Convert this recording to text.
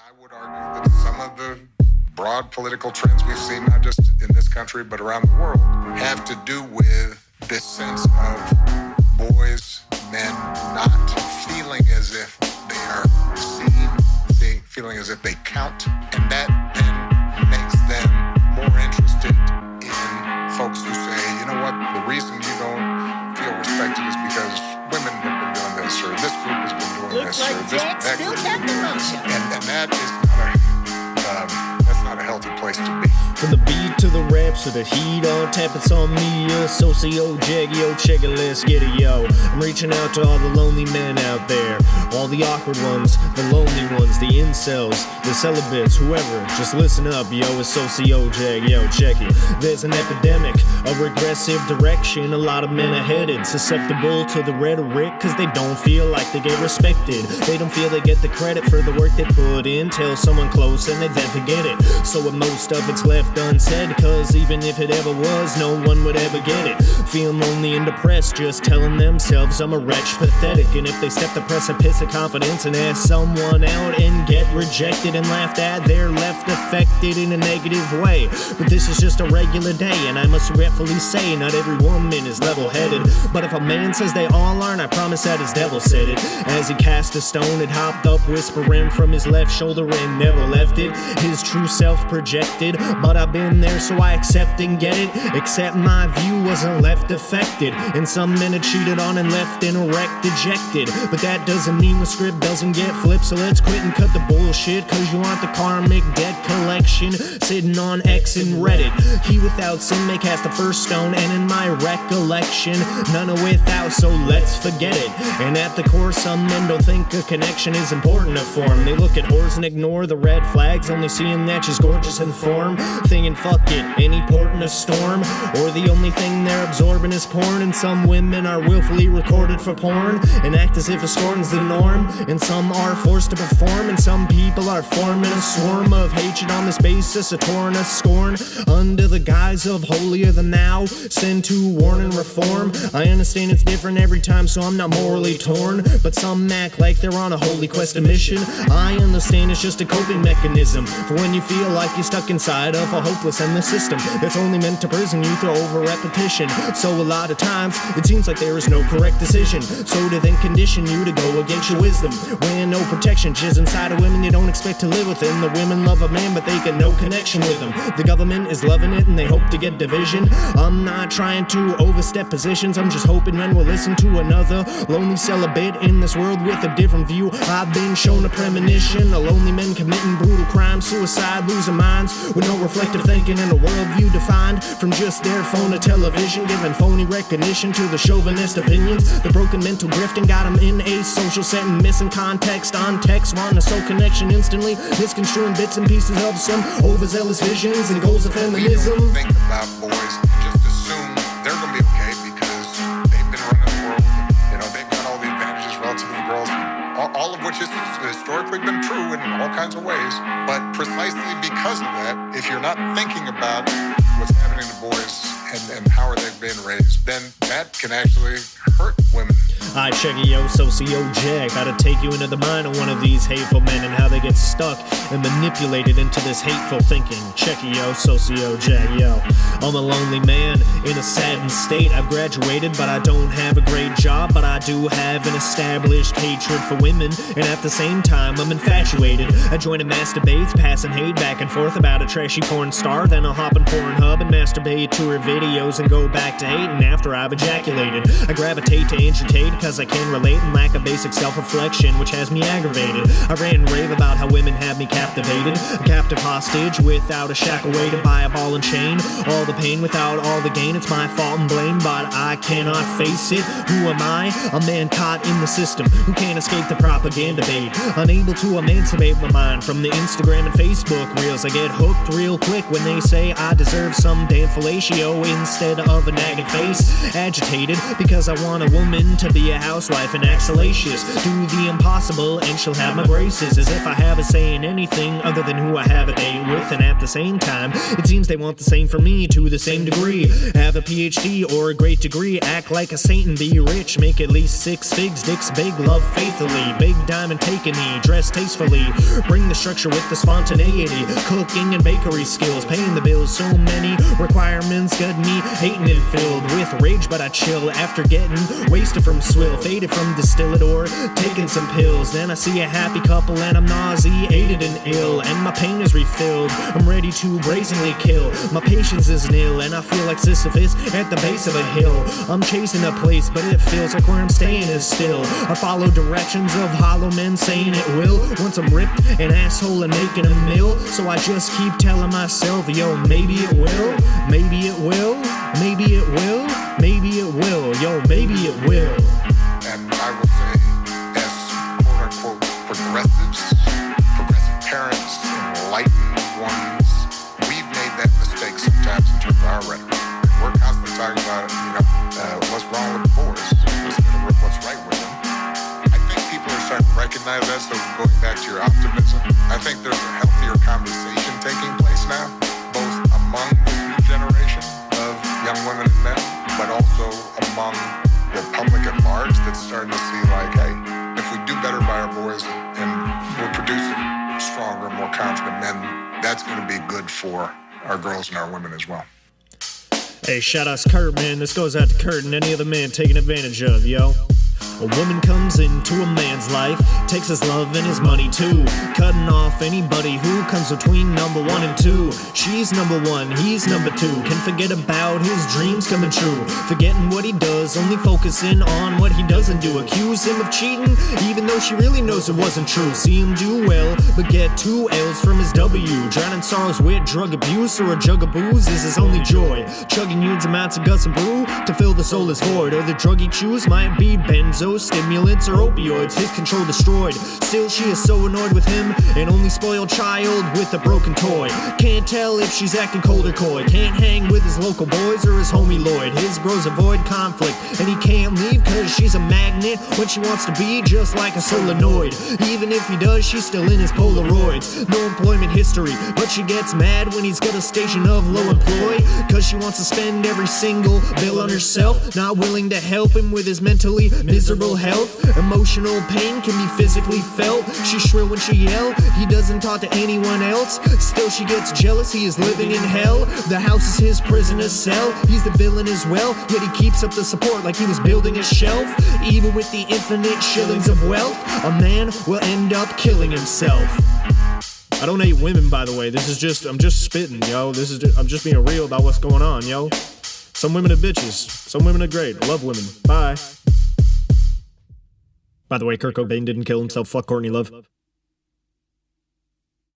I would argue that some of the broad political trends we've seen, not just in this country, but around the world, have to do with this sense of boys, men not feeling as if they are seen, feeling as if they count, and that then makes them more interested in folks who say, you know what, the reason you don't feel respected is because women have been doing this, or this group has been doing this, or this, that group. And that is that's not a healthy place to be. From the beat to the rap, so the heat on tap, it's on me, yo. Socio Jag, yo, check it, let's get it, yo. I'm reaching out to all the lonely men out there, all the awkward ones, the lonely ones, the incels, the celibates, whoever. Just listen up, yo, it's Socio Jag, yo, check it. There's an epidemic, a regressive direction. A lot of men are headed, susceptible to the rhetoric, cause they don't feel like they get respected. They don't feel they get the credit for the work they put in. Tell someone close and they then forget it. So what most of it's left unsaid, cause even if it ever was, no one would ever get it. Feeling lonely and depressed, just telling themselves I'm a wretch, pathetic. And if they step the precipice of confidence and ask someone out and get rejected and laughed at, they're left affected in a negative way. But this is just a regular day, and I must regretfully say not every woman is level-headed. But if a man says they all aren't, I promise that his devil said it. As he cast a stone, it hopped up whispering from his left shoulder and never left it. His true self projected, but I've been there, so I accept and get it. Except my view wasn't left affected, and some men are cheated on and left in a wreck dejected. But that doesn't mean the script doesn't get flipped, so let's quit and cut the bullshit, cause you want the karmic debt collection sitting on X and Reddit. He without sin may cast the first stone, and in my recollection none are without, so let's forget it. And at the core, some men don't think a connection is important to form. They look at whores and ignore the red flags, only seeing that she's gorgeous in form, thinking fuck it, any port in a storm, or the only thing they're absorbing is porn. And some women are willfully recorded for porn and act as if escorting's the norm, and some are forced to perform, and some people are forming a swarm of hatred on this basis of torn us scorn under the guise of holier than thou, sent to warn and reform. I understand it's different every time, so I'm not morally torn, but some act like they're on a holy quest of mission. I understand it's just a coping mechanism for when you feel like you're stuck inside of a hopeless endless system that's only meant to prison you through over repetition. So a lot of times it seems like there is no correct decision, so to then condition you to go against your wisdom. When no protection is inside of women you don't expect to live within. The women love a man but they get no connection with him. The government is loving it and they hope to get division. I'm not trying to overstep positions, I'm just hoping men will listen to another lonely celibate in this world with a different view. I've been shown a premonition of lonely men committing brutal crimes, suicide, losing minds with no reflective thinking and a worldview defined from just their phone or television, giving phony recognition to the chauvinist opinions. The broken mental grifting got them in a social setting, missing context on text, wanting a soul connection instantly, misconstruing bits and pieces of some overzealous visions and goals of feminism. When you think about boys, just assume they're gonna be okay because they've been running the world. You know, they've got all the advantages relative to the girls, all of which has historically been true in all kinds of ways. But precisely because of that, if you're not thinking about what's happening to boys and how are they being raised, then that can actually hurt women. I check it, yo, Socio Jag. Gotta take you into the mind of one of these hateful men and how they get stuck and manipulated into this hateful thinking. Check it, yo, Socio Jag, yo. I'm a lonely man in a saddened state. I've graduated, but I don't have a great job. But I do have an established hatred for women, and at the same time, I'm infatuated. I join in masturbates, passing hate back and forth about a trashy porn star. Then I'll hop on Pornhub and masturbate to her videos and go back to hating after I've ejaculated. I gravitate to agitate because I can relate and lack a basic self-reflection, which has me aggravated. I rant and rave about how women have me captivated, a captive hostage without a shackle weighted by a ball and chain. All the pain without all the gain, it's my fault and blame, but I cannot face it. Who am I? A man caught in the system who can't escape the propaganda bait, unable to emancipate my mind from the Instagram and Facebook reels. I get hooked real quick when they say I deserve some damn fellatio instead of a nagging face. Agitated because I want a woman to be a housewife and act salacious, do the impossible and she'll have my graces, as if I have a say in anything other than who I have a date with. And at the same time, it seems they want the same from me to the same degree. Have a PhD or a great degree, act like a saint and be rich, make at least 6 figs, dicks big, love faithfully, big diamond taking me, dress tastefully, bring the structure with the spontaneity, cooking and bakery skills, paying the bills, so many requirements got me hating and filled with rage, but I chill after getting wasted from swill, faded from distillate or taking some pills. Then I see a happy couple and I'm nauseated and ill, and my pain is refilled. I'm ready to brazenly kill. My patience is nil, and I feel like Sisyphus at the base of a hill. I'm chasing a place, but it feels like where I'm staying is still. I follow directions of hollow men saying it will. Once I'm ripped an asshole and making a meal, so I just keep telling myself, yo, maybe it will, maybe it will, maybe it will, maybe it will, yo, maybe it will. And I will say, as quote-unquote progressive parents, enlightened ones, we've made that mistake sometimes in terms of our rhetoric. We're constantly talking about, what's wrong with the boys instead of what's right with them. I think people are starting to recognize that, so going back to your optimism, I think there's a healthier conversation taking place now, both among this new generation of young women and men, but also among the public at large that's starting to see like, hey, if we do better by our boys and we're producing stronger, more confident men, that's going to be good for our girls and our women as well. Hey, shout out to Kurt, man. This goes out to Kurt and any other man taking advantage of, yo. A woman comes into a man's life, takes his love and his money too, cutting off anybody who comes between number 1 and 2. She's number 1, he's number 2, can forget about his dreams coming true, forgetting what he does, only focusing on what he doesn't do. Accuse him of cheating, even though she really knows it wasn't true. See him do well, but get 2 L's from his W. Drowning sorrows with drug abuse, or a jug of booze is his only joy. Chugging huge amounts of Gus and brew to fill the soulless void, or the drug he chews might be benzo, stimulants, or opioids, his control destroyed. Still she is so annoyed with him, an only spoiled child with a broken toy. Can't tell if she's acting cold or coy, can't hang with his local boys or his homie Lloyd. His bros avoid conflict, and he can't leave cause she's a magnet when she wants to be, just like a solenoid. Even if he does, she's still in his Polaroids. No employment history, but she gets mad when he's got a station of low employ, cause she wants to spend every single bill on herself, not willing to help him with his mentally miserable health. Emotional pain can be physically felt. She's shrill when she yell, he doesn't talk to anyone else. Still she gets jealous, he is living in hell. The house is his prisoner's cell, he's the villain as well, yet he keeps up the support like he was building a shelf. Even with the infinite shillings of wealth, a man will end up killing himself. I don't hate women, by the way. I'm just spitting, yo. I'm just being real about what's going on, yo. Some women are bitches. Some women are great. I love women. Bye. By the way, Kurt Cobain didn't kill himself. Fuck Courtney Love.